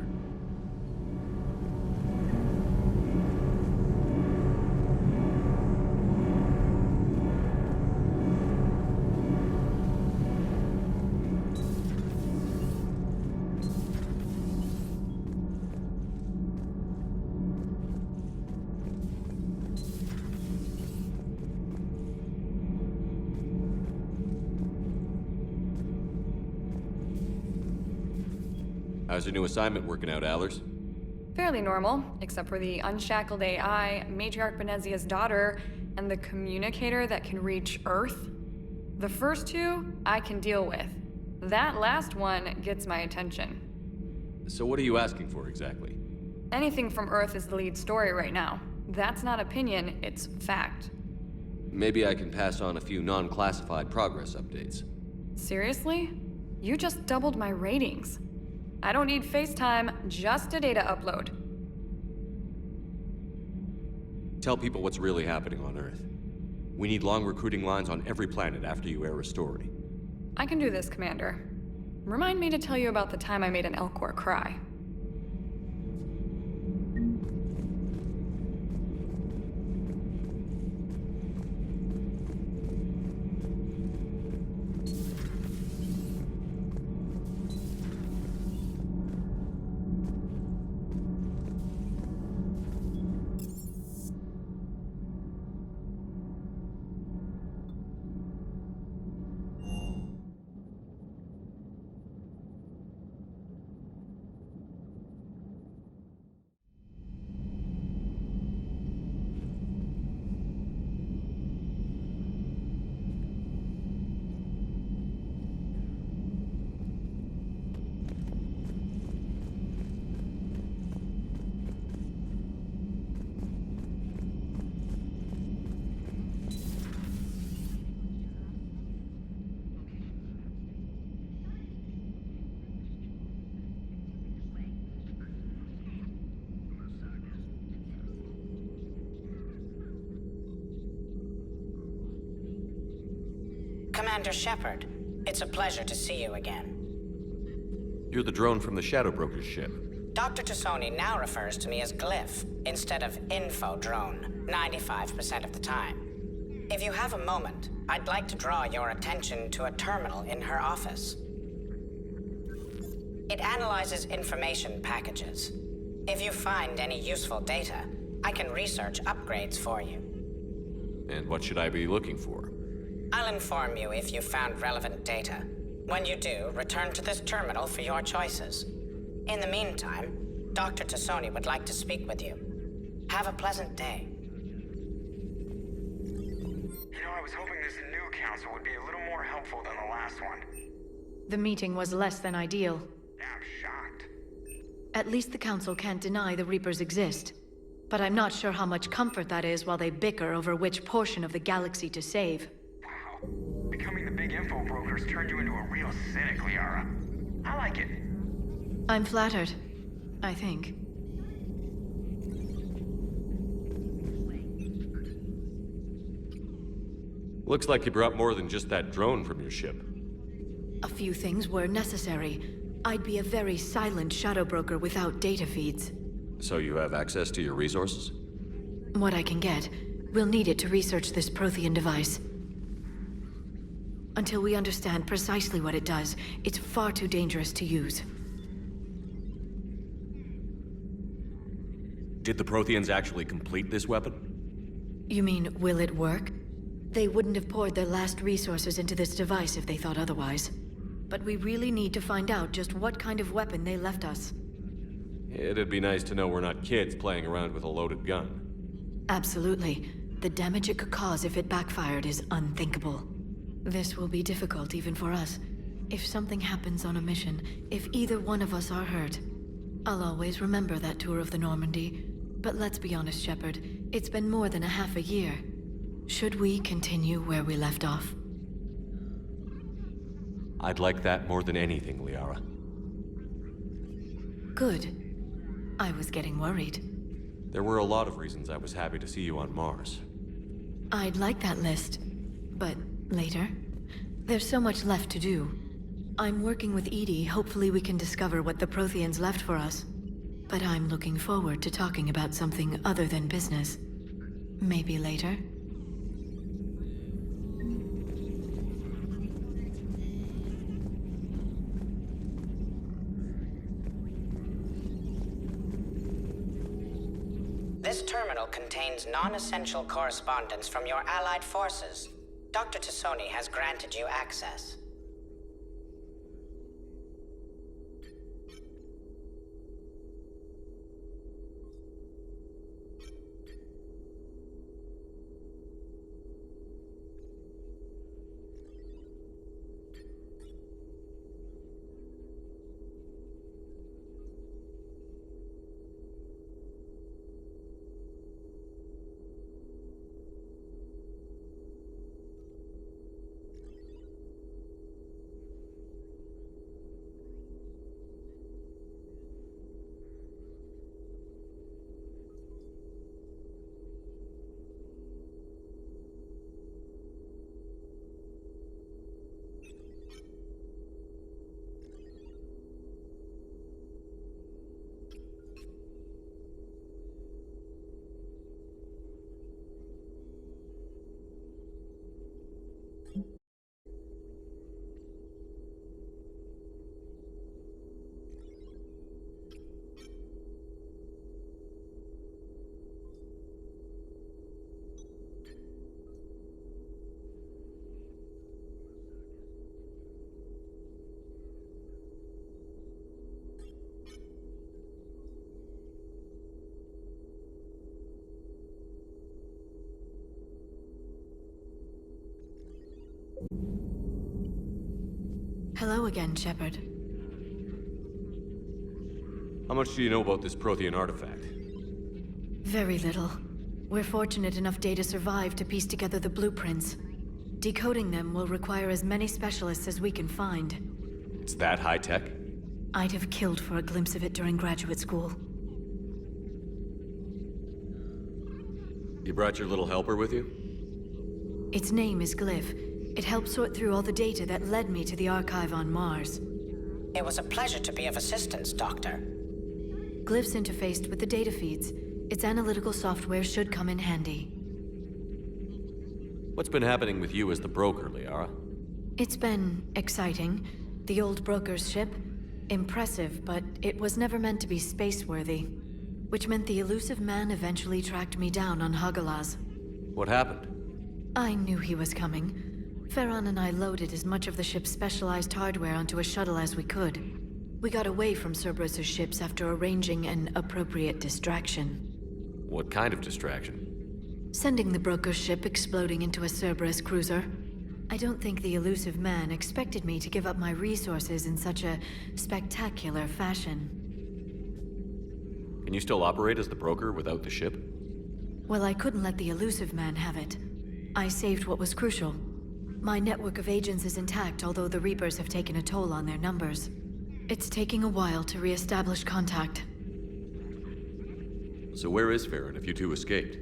How's your new assignment working out, Allers? Fairly normal, except for the unshackled AI, Matriarch Benezia's daughter, and the communicator that can reach Earth. The first two, I can deal with. That last one gets my attention. So what are you asking for exactly? Anything from Earth is the lead story right now. That's not opinion, it's fact. Maybe I can pass on a few non-classified progress updates. Seriously? You just doubled my ratings. I don't need FaceTime, just a data upload. Tell people what's really happening on Earth. We need long recruiting lines on every planet after you air a story. I can do this, Commander. Remind me to tell you about the time I made an Elcor cry. Commander Shepard, it's a pleasure to see you again. You're the drone from the Shadow Broker's ship. Dr. Tassoni now refers to me as Glyph, instead of Info Drone, 95% of the time. If you have a moment, I'd like to draw your attention to a terminal in her office. It analyzes information packages. If you find any useful data, I can research upgrades for you. And what should I be looking for? I'll inform you if you've found relevant data. When you do, return to this terminal for your choices. In the meantime, Dr. Tassoni would like to speak with you. Have a pleasant day. You know, I was hoping this new council would be a little more helpful than the last one. The meeting was less than ideal. I'm shocked. At least the council can't deny the Reapers exist. But I'm not sure how much comfort that is while they bicker over which portion of the galaxy to save. Wow. Becoming the big info brokers turned you into a real cynic, Liara. I like it. I'm flattered, I think. Looks like you brought more than just that drone from your ship. A few things were necessary. I'd be a very silent shadow broker without data feeds. So you have access to your resources? What I can get. We'll need it to research this Prothean device. Until we understand precisely what it does, it's far too dangerous to use. Did the Protheans actually complete this weapon? You mean, will it work? They wouldn't have poured their last resources into this device if they thought otherwise. But we really need to find out just what kind of weapon they left us. It'd be nice to know we're not kids playing around with a loaded gun. Absolutely. The damage it could cause if it backfired is unthinkable. This will be difficult even for us. If something happens on a mission, if either one of us are hurt, I'll always remember that tour of the Normandy. But let's be honest, Shepard, it's been more than a half a year. Should we continue where we left off? I'd like that more than anything, Liara. Good. I was getting worried. There were a lot of reasons I was happy to see you on Mars. I'd like that list. But later? There's so much left to do. I'm working with Edie. Hopefully we can discover what the Protheans left for us. But I'm looking forward to talking about something other than business. Maybe later? This terminal contains non-essential correspondence from your allied forces. Dr. Tassoni has granted you access. Hello again, Shepard. How much do you know about this Prothean artifact? Very little. We're fortunate enough Data survived to piece together the blueprints. Decoding them will require as many specialists as we can find. It's that high-tech? I'd have killed for a glimpse of it during graduate school. You brought your little helper with you? Its name is Glyph. It helped sort through all the data that led me to the archive on Mars. It was a pleasure to be of assistance, Doctor. Glyphs interfaced with the data feeds. Its analytical software should come in handy. What's been happening with you as the broker, Liara? It's been exciting. The old broker's ship? Impressive, but it was never meant to be space-worthy. Which meant the elusive man eventually tracked me down on Hagalaz. What happened? I knew he was coming. Farron and I loaded as much of the ship's specialized hardware onto a shuttle as we could. We got away from Cerberus's ships after arranging an appropriate distraction. What kind of distraction? Sending the broker's ship exploding into a Cerberus cruiser. I don't think the elusive man expected me to give up my resources in such a spectacular fashion. Can you still operate as the broker without the ship? Well, I couldn't let the elusive man have it. I saved what was crucial. My network of agents is intact, although the Reapers have taken a toll on their numbers. It's taking a while to re-establish contact. So where is Farron if you two escaped?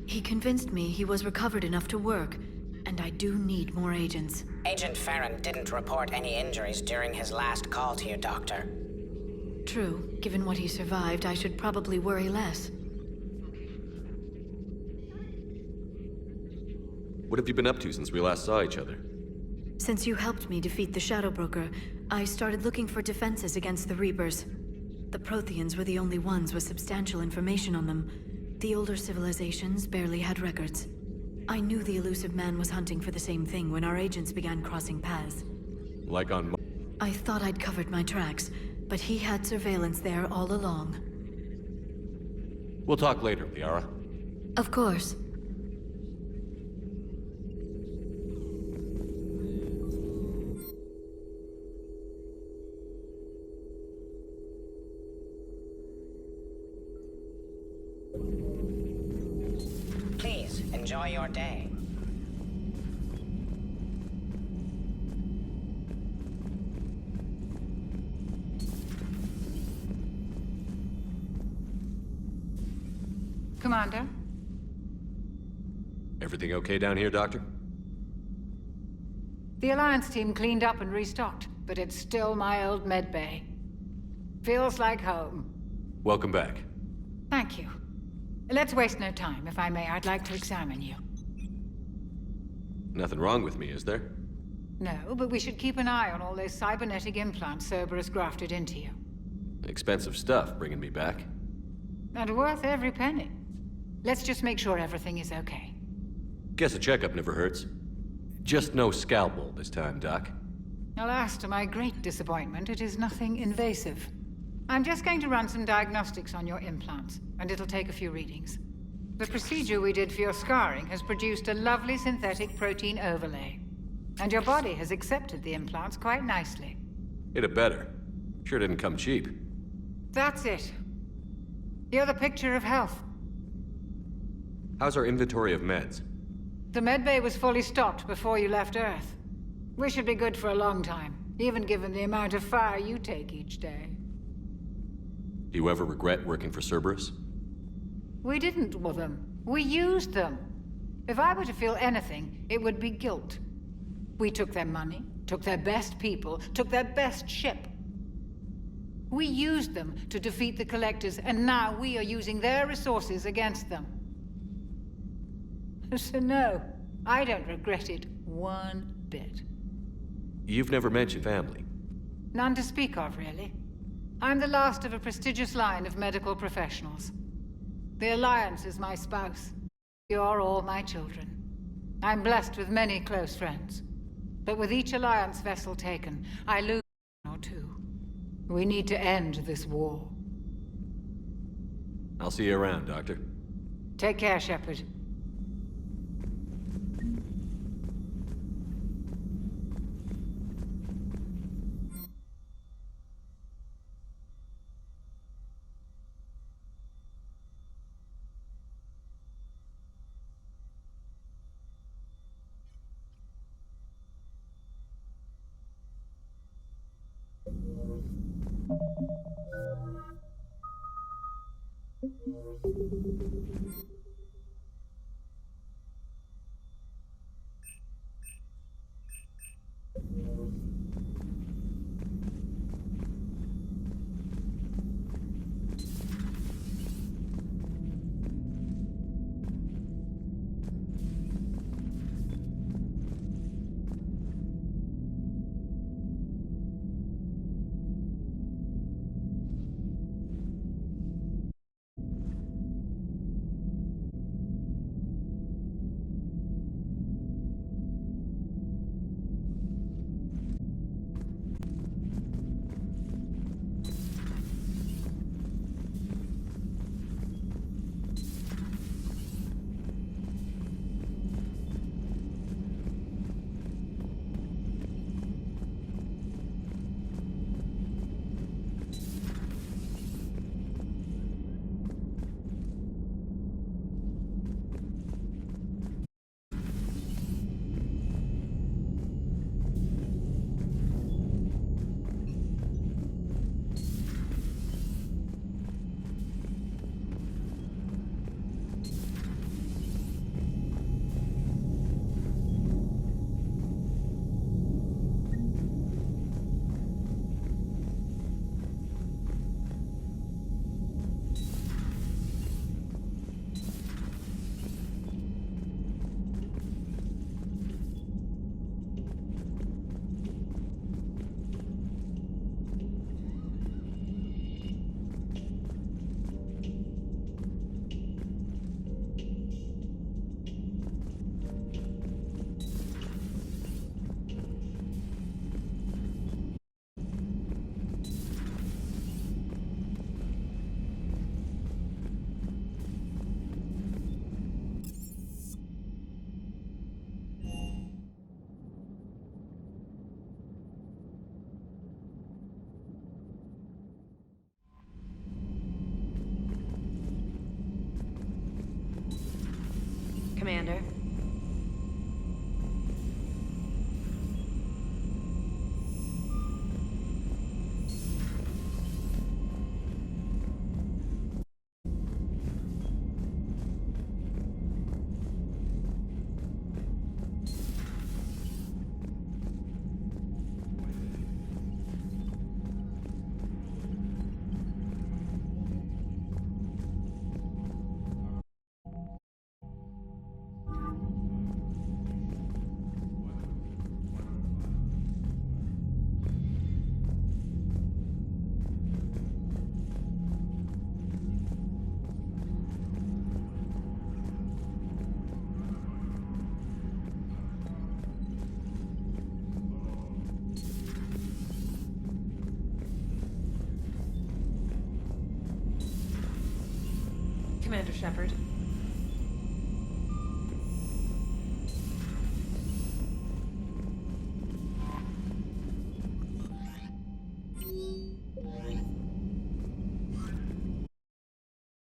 He convinced me he was recovered enough to work, and I do need more agents. Agent Farron didn't report any injuries during his last call to you, Doctor. True. Given what he survived, I should probably worry less. What have you been up to since we last saw each other? Since you helped me defeat the Shadow Broker, I started looking for defenses against the Reapers. The Protheans were the only ones with substantial information on them. The older civilizations barely had records. I knew the elusive man was hunting for the same thing when our agents began crossing paths. Like on I thought I'd covered my tracks, but he had surveillance there all along. We'll talk later, Liara. Of course. Please, enjoy your day. Commander? Everything okay down here, Doctor? The Alliance team cleaned up and restocked, but it's still my old med bay. Feels like home. Welcome back. Thank you. Let's waste no time. If I may, I'd like to examine you. Nothing wrong with me, is there? No, but we should keep an eye on all those cybernetic implants Cerberus grafted into you. Expensive stuff bringing me back. And worth every penny. Let's just make sure everything is okay. Guess a checkup never hurts. Just no scalpel this time, Doc. Alas, to my great disappointment, it is nothing invasive. I'm just going to run some diagnostics on your implants, and it'll take a few readings. The procedure we did for your scarring has produced a lovely synthetic protein overlay. And your body has accepted the implants quite nicely. It had better. Sure didn't come cheap. That's it. You're the picture of health. How's our inventory of meds? The medbay was fully stocked before you left Earth. We should be good for a long time, even given the amount of fire you take each day. Do you ever regret working for Cerberus? We didn't with them. We used them. If I were to feel anything, it would be guilt. We took their money, took their best people, took their best ship. We used them to defeat the Collectors, and now we are using their resources against them. So no, I don't regret it one bit. You've never mentioned family. None to speak of, really. I'm the last of a prestigious line of medical professionals. The Alliance is my spouse. You're all my children. I'm blessed with many close friends. But with each Alliance vessel taken, I lose one or two. We need to end this war. I'll see you around, Doctor. Take care, Shepard. Commander. Commander Shepard,